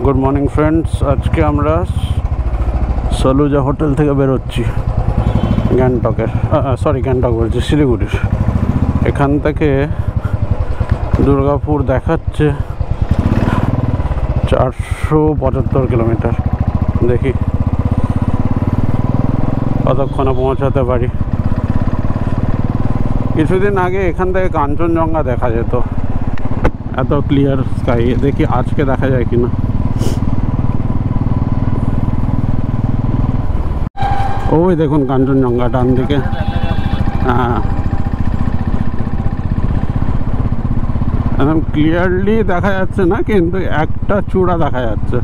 Good morning friends, আজকে আমরা সলুজা hotel থেকে বেরোচ্ছি গ্যাংটকের, গ্যাংটক বলছি, শিলিগুড়ির। এখান থেকে দুর্গাপুর দেখাচ্ছে 475 কিলোমিটার। দেখি কতক্ষণে পৌঁছাতে পারি। কিছুদিন আগে এখান থেকে কাঞ্চনজঙ্ঘা দেখা যেত, এত ক্লিয়ার স্কাই। দেখি আজকে দেখা যায় কিনা। ওই দেখুন কাঞ্চনজঙ্ঘা ডান দিকে। হ্যাঁ, একদম ক্লিয়ারলি দেখা যাচ্ছে না, কিন্তু একটা চূড়া দেখা যাচ্ছে।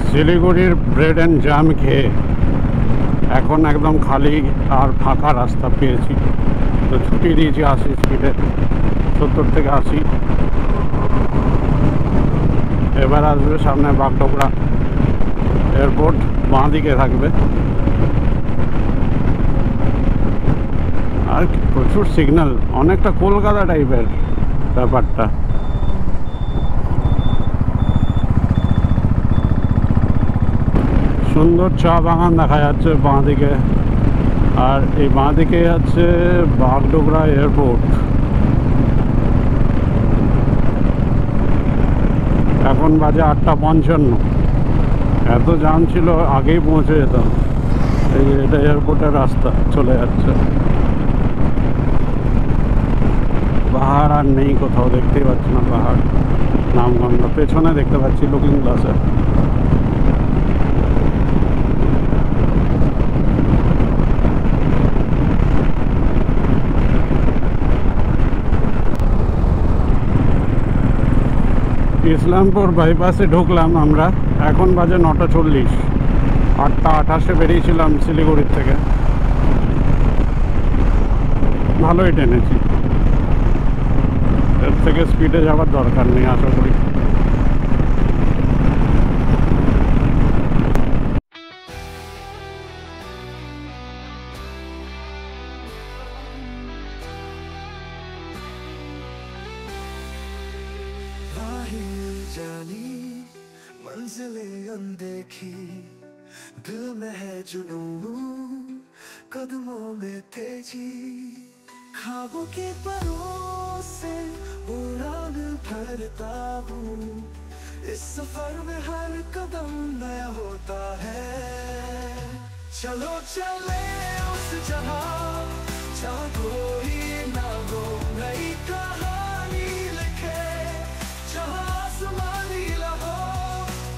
শিলিগুড়ির ব্রেড অ্যান্ড জ্যাম খেয়ে এখন একদম খালি আর ফাঁকা রাস্তা পেয়েছি, তো ছুটি দিয়েছি 80 স্পিডে, 70 থেকে 80। এবার আসবে সামনে বাগডোগরা এয়ারপোর্ট, বাঁ দিকে থাকবে। আর প্রচুর সিগন্যাল, অনেকটা কলকাতা টাইপের ব্যাপারটা। সুন্দর চা বাগান দেখা যাচ্ছে বাঁ দিকে, আর এই বাঁ দিকে আছে বাগডোগরা এয়ারপোর্ট। এখন বাজে 8:55। এত জ্যাম ছিল, আগেই পৌঁছে যেতাম। এই এটা এয়ারপোর্টের রাস্তা চলে যাচ্ছে। পাহাড় আর নেই কোথাও, দেখতেই পাচ্ছি না পাহাড়। নামগন্ধ পেছনে দেখতে পাচ্ছি লুকিং গ্লাসে। ইসলামপুর বাইপাসে ঢুকলাম আমরা, এখন বাজে 9:40। 8:28 বেরিয়েছিলাম শিলিগুড়ির থেকে। ভালোই টেনেছি, এর থেকে স্পিডে যাওয়ার দরকার নেই আশা করি। जानी मंजिलें अनदेखी, दिल में है जुनून, कदमों में तेजी, ख्वाबों के परों से उड़ान भरता हूँ। इस सफर में हर कदम नया होता है। चलो चले उस जगह जहाँ कोई ना हो, नई कहानी लिखे, जहाँ आसमान नीला हो,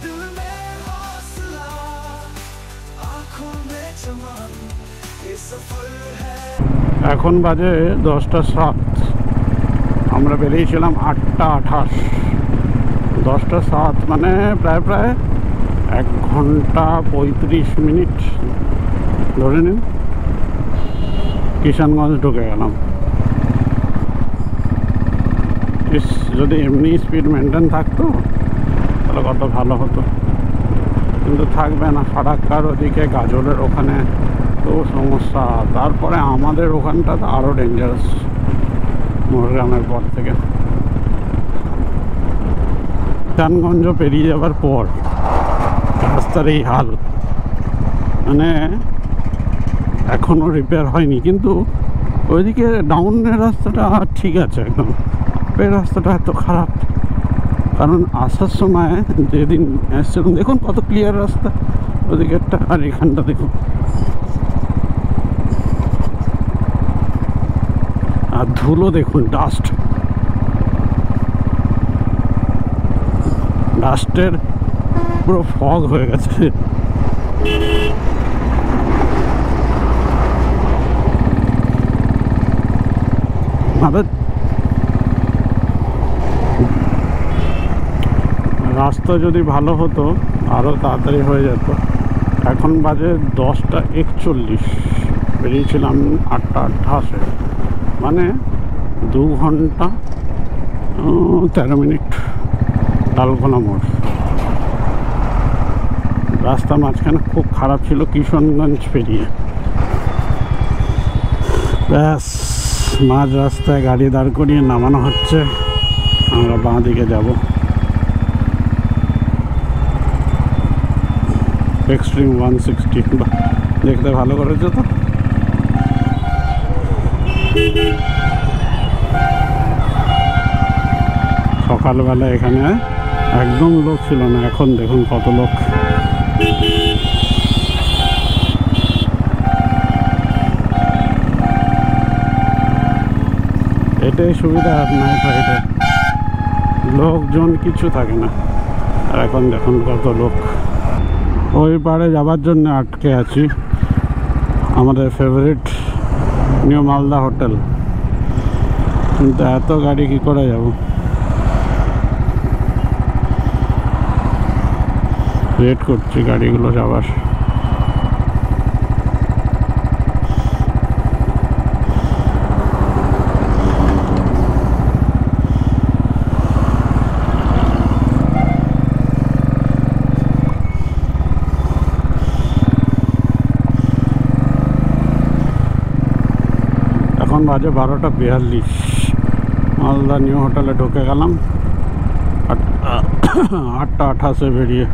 दिल में हौसला, आँखों में चमक, ये सफर है। এখন বাজে 10:07। আমরা বেরিয়েছিলাম 8:28। 10:07 মানে প্রায় 1 ঘন্টা 35 মিনিট ধরে নিন। কিষানগঞ্জ ঢুকে গেলাম। যদি এমনি স্পিড মেনটেন থাকতো তাহলে কত ভালো হতো, কিন্তু থাকবে না। ফারাক্কার ওদিকে গাজলের ওখানে তো সমস্যা। তারপরে আমাদের ওখানটা তো আরও ডেঞ্জারাস, মোরগ্রামের পর থেকে। কিষানগঞ্জ পেরিয়ে যাওয়ার পর রাস্তার এই হাল, মানে এখনও রিপেয়ার হয়নি, কিন্তু ওইদিকে ডাউনের রাস্তাটা ঠিক আছে একদম। এই রাস্তাটা এত খারাপ, কারণ আসার সময় যেদিন এসছিলাম দেখুন কত ক্লিয়ার রাস্তা ওদিকেরটা, আর এখানটা দেখুন। আর ধুলো দেখুন, ডাস্টের পুরো ফগ হয়ে গেছে। রাস্তা যদি ভালো হতো আরও তাড়াতাড়ি হয়ে যেত। এখন বাজে 10:41। বেরিয়েছিলাম 8:28, মানে 2 ঘন্টা 13 মিনিট। লালগোলা মোড় রাস্তা মাঝখানে খুব খারাপ ছিল কিশোরগঞ্জ পেরিয়ে। ব্যাস মাঝ রাস্তায় গাড়ি দাঁড় করিয়ে নামানো হচ্ছে, আমরা বাঁ দিকে যাব। এক্সট্রিম 160, বা দেখতে ভালো করেছে তো। সকালবেলা এখানে একদম লোক ছিল না, এখন দেখুন কত লোক। এটাই সুবিধা নাইট রাইডে, লোকজন কিছু থাকে না। আর এখন দেখুন কত লোক। ওই পাড়ে যাবার জন্য আটকে আছি, আমাদের ফেভারিট নিউ মালদা হোটেল, কিন্তু এত গাড়ি কি করে যাব। ওয়েট করছি গাড়িগুলো যাবার। এখন বাজে 12:42, মালদা নিউ হোটেলে ঢুকে গেলাম 8:28 বেরিয়ে।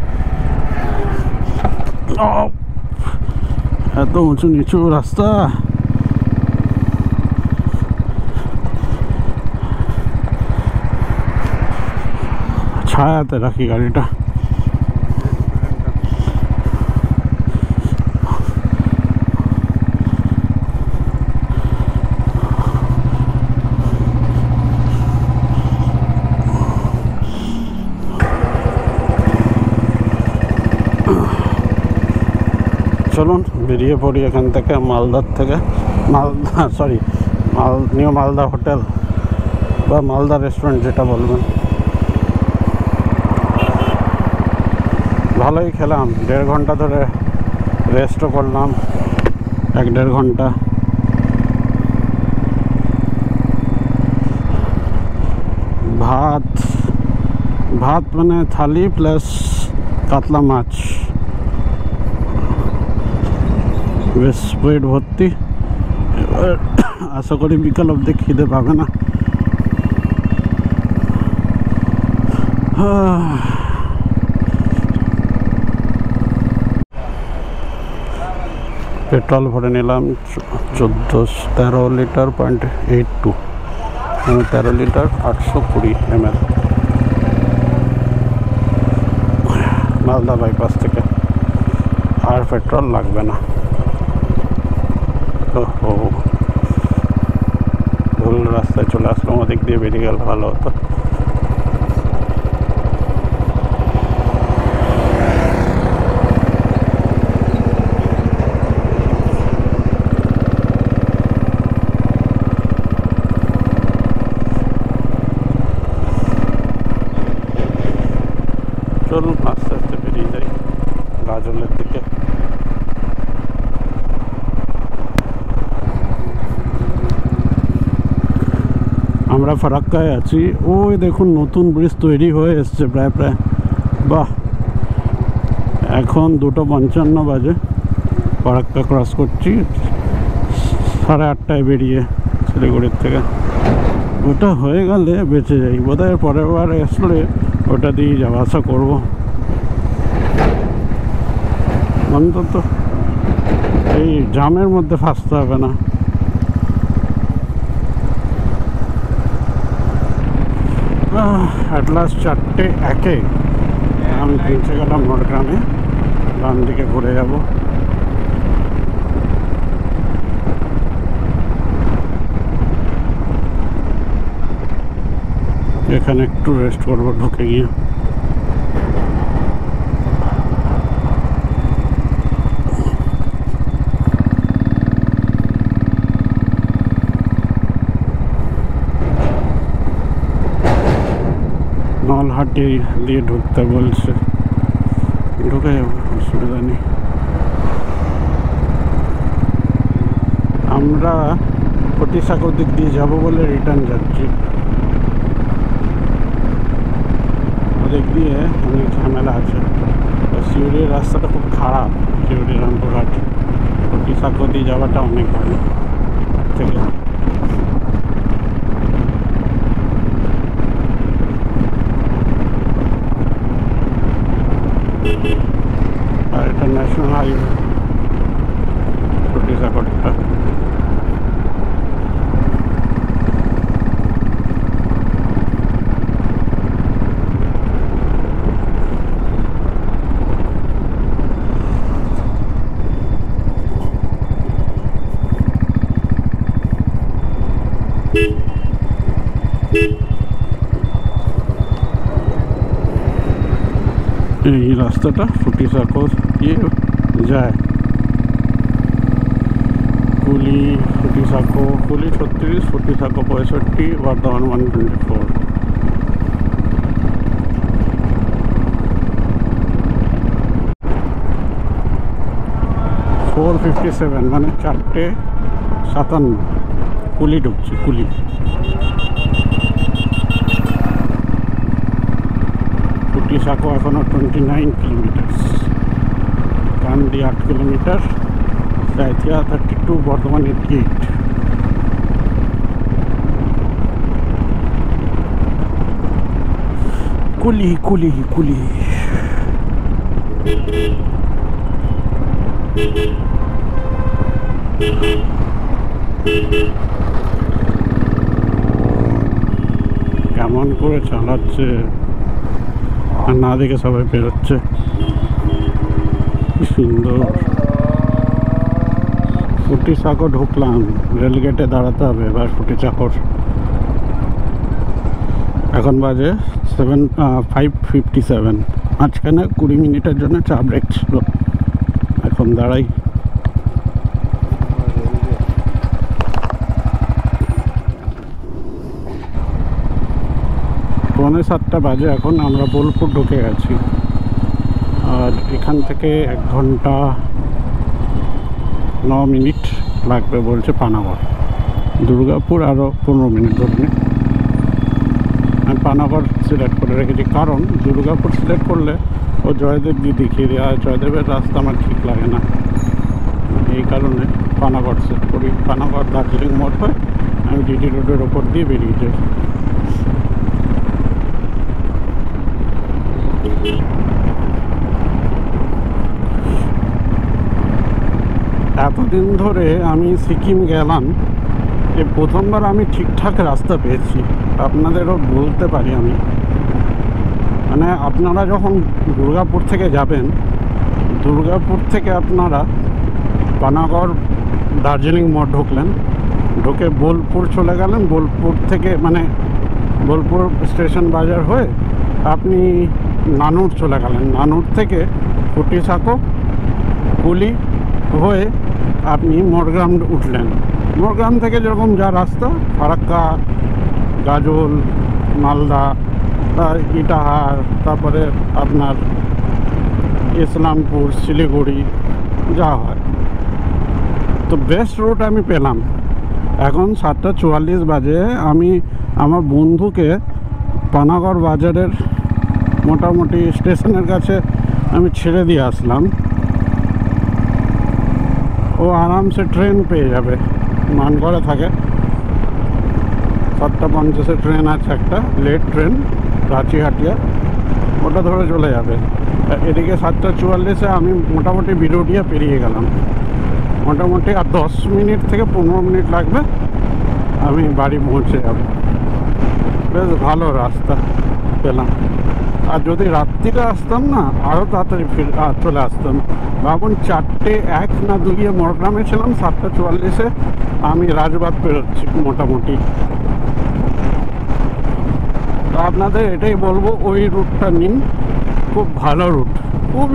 এত উঁচু নিচু রাস্তা, ছায়াতে রাখি গাড়িটা। চলুন বেরিয়ে পড়ি এখান থেকে, মালদার থেকে, নিউ মালদা হোটেল বা মালদা রেস্টুরেন্ট যেটা বলবেন। ভালোই খেলাম, 1.5 ঘন্টা ধরে রেস্টও করলাম, 1-1.5 ঘন্টা। ভাত মানে থালি প্লাস কাতলা মাছ, বেশ পেট ভর্তি। এবার আশা করি বিকাল অবধি খিদে পাবে না। পেট্রোল ভরে নিলাম 13 litre 0.82, 13 litre 820 ml Malda bypass থেকে। আর পেট্রোল লাগবে না। ভুল রাস্তায় চলে আসলাম, ওদিক দিয়ে বেরিয়ে গেল ভালো হতো। চলুন আস্তে আস্তে বেরিয়ে যাই গাজলের দিকে। আমরা ফারাক্কায় আছি। ওই দেখুন নতুন ব্রিজ তৈরি হয়ে এসছে প্রায়। বাহ, এখন 2:55 বাজে, ফারাক্কা ক্রস করছি 8:30টায় বেরিয়ে শিলিগুড়ির থেকে। ওটা হয়ে গেলে বেঁচে যাই, বোধহয় পরের বার আসলে ওটা দিয়েই যাওয়া আসা করবো। অন্তত এই জামের মধ্যে ফাঁসতে হবে না। অ্যাট লাস্ট 4:01 আমি পৌঁছে গেলাম নড়গ্রামে। ডান দিকে ঘুরে যাব। এখানে একটু রেস্ট করবো ঢুকে গিয়ে। নলহাটি দিয়ে ঢুকতে বলছে, ঢুকে যাবো, অসুবিধা নেই। আমরা পটিসাগর দিক দিয়ে যাবো বলে রিটার্ন যাচ্ছি। ওদিক দিয়ে অনেক ঝামেলা আছে, সিউড়ির রাস্তাটা খুব খারাপ, সিউড়ি রামপুরহাট ফুটিসাঁকো দিয়ে যাওয়াটা অনেক ভালো থেকে। আর এটা ন্যাশনাল হাইওয়ে ফুটিসাঁকোটা। এই রাস্তাটা ফুটিসাঁকো দিয়ে যায়, কুলি ফুটিসাঁকো, কুলি 36, ফুটিসাঁকো 65, বর্ধমান 124। 4:57 মানে 4:57 কুলি ঢুকছি, কুলি। ফুটিসাঁকো এখনো 29 কিলোমিটার, কান্দি 8 কিলোমিটার, সাঁইথিয়া 32, বর্ধমান 88। কুলি কুলি কুলি। কেমন করে চালাচ্ছে আর না দেখে সবাই বেরোচ্ছে, কি সুন্দর। ফুটিসাঁকো ঢুকলাম, রেলগেটে দাঁড়াতে হবে এবার ফুটিসাঁকোর। এখন বাজে 5:57। মাঝখানে 20 মিনিটের জন্য চা ব্রেক ছিল, এখন দাঁড়াই। পৌনে 7টা বাজে এখন, আমরা বোলপুর ঢুকে গেছি। আর এখান থেকে 1 ঘন্টা 9 মিনিট লাগবে বলছে পানাগড়। দুর্গাপুর আরও 15 মিনিট ধরুন। আমি পানাগড় সিলেক্ট করে রেখেছি, কারণ দুর্গাপুর সিলেক্ট করলে ও জয়দেব দিয়ে দেখিয়ে দেয়, আর জয়দেবের রাস্তা আমার ঠিক লাগে না, এই কারণে পানাগড় সিলেক্ট করি। পানাগড় দার্জিলিং মোড় হয়, আমি ডিটি রোডের ওপর দিয়ে বেরিয়ে যাই। এতদিন ধরে আমি সিকিম গেলাম, যে প্রথমবার আমি ঠিকঠাক রাস্তা পেয়েছি। আপনাদেরও বলতে পারি আমি, মানে আপনারা যখন দুর্গাপুর থেকে যাবেন, দুর্গাপুর থেকে আপনারা পানাগড় দার্জিলিং মোড় ঢুকলেন, ঢুকে বোলপুর চলে গেলেন, বোলপুর থেকে মানে বোলপুর স্টেশন বাজার হয়ে আপনি নানুর চলে গেলেন, নানুর থেকে ফুটিসাঁকো কুলি হয়ে আপনি মোড়গ্রাম উঠলেন। মোড়গ্রাম থেকে যেরকম যা রাস্তা, ফারাক্কা, গাজল, মালদা, ইটাহার, তারপরে আপনার ইসলামপুর, শিলিগুড়ি যা হয়, তো বেস্ট রুট আমি পেলাম। এখন 7:44 বাজে, আমি আমার বন্ধুকে পানাগড় বাজারের মোটামুটি স্টেশনের কাছে আমি ছেড়ে দিয়ে আসলাম। ও আরামসে ট্রেন পেয়ে যাবে, মানগড়ে থাকে। 7:50 ট্রেন আছে, একটা লেট ট্রেন রাঁচি হাটিয়া, ওটা ধরে চলে যাবে। এদিকে 7:44 আমি মোটামুটি বিরোডিয়া পেরিয়ে গেলাম। মোটামুটি আর 10 মিনিট থেকে 15 মিনিট লাগবে, আমি বাড়ি পৌঁছে যাব। বেশ ভালো রাস্তা পেলাম। আর যদি রাত্রিরে আসতাম না, আরও তাড়াতাড়ি চলে আসতাম। ভাবুন 4:01 না 2 মোড়গ্রামে ছিলাম, 7:44 আমি রাজবাগ পেরোচ্ছি মোটামুটি। তো আপনাদের এটাই বলবো, ওই রুটটা নিন, খুব ভালো রুট, খুব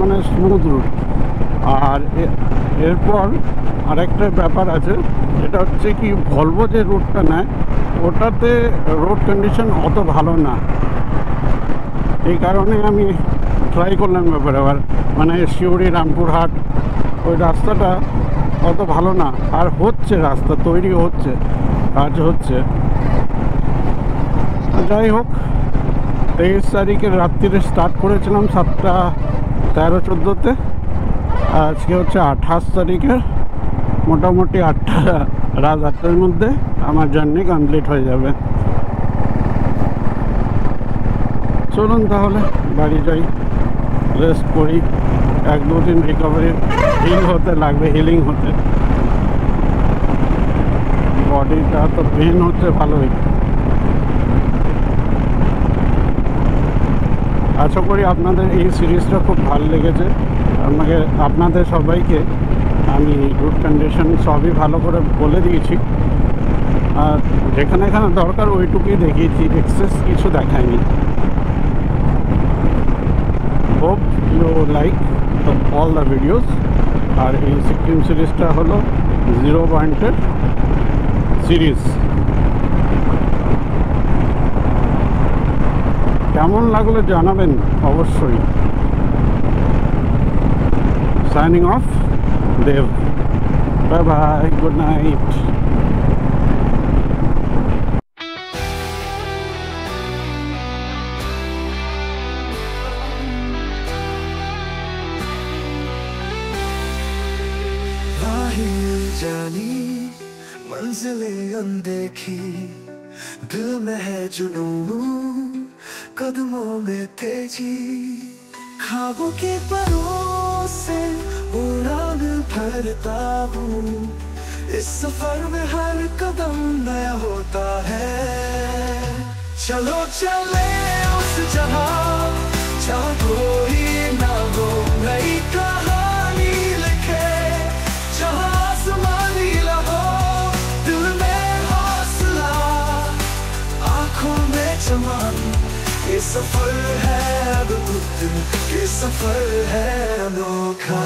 মানে স্মুথ রুট। আর এরপর আরেকটা ব্যাপার আছে, এটা হচ্ছে কি ভলভো যে রুটটা নেয়, ওটাতে রোড কন্ডিশন অত ভালো না, এই কারণে আমি ট্রাই করলাম ব্যাপারে। আবার মানে সিউড়ি রামপুরহাট ওই রাস্তাটা অত ভালো না, আর হচ্ছে রাস্তা তৈরি হচ্ছে, কাজ হচ্ছে। যাই হোক, 23 তারিখের রাত্রিরে স্টার্ট করেছিলাম 7টা 13-14-তে। আজকে হচ্ছে 28 তারিখের মোটামুটি রাত 8টার মধ্যে আমার জার্নি কমপ্লিট হয়ে যাবে। চলুন তাহলে বাড়ি যাই, রেস্ট করি। 1-2 দিন রিকভারি হিলিং হতে। বডিটা তো পেন হচ্ছে ভালোই। আশা করি আপনাদের এই সিরিজটা খুব ভালো লেগেছে। আপনাদের সবাইকে আমি রুট কন্ডিশন সবই ভালো করে বলে দিয়েছি, আর যেখানে দরকার ওইটুকুই দেখিয়েছি, এক্সেস কিছু দেখায়নি। Hope you like all the videos. আর এই সিকিম সিরিজটা হলো 0 পয়েন্টের সিরিজ। কেমন লাগলো জানাবেন অবশ্যই। Signing off, Dev. Bye bye, good night. जानी मंजिलें अनदेखी, दिल में है जुनून, कदमों में तेजी, ख्वाबों के परों से उड़ान भरता हूँ। इस सफर में हर कदम नया होता है। चलो चले उस जहां जहाँ कोई ना हो, नई कहानी लिखे जहाँ आसमानी लहो, दिल में हौसला, आँखों में चमन। ये सफर है अद्भुत, ये सफर है अनोखा।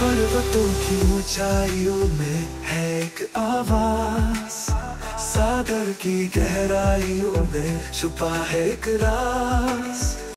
पर्वतों की ऊंचाइयों में है एक आवाज, सागर की गहराइयों में छुपा है एक राज।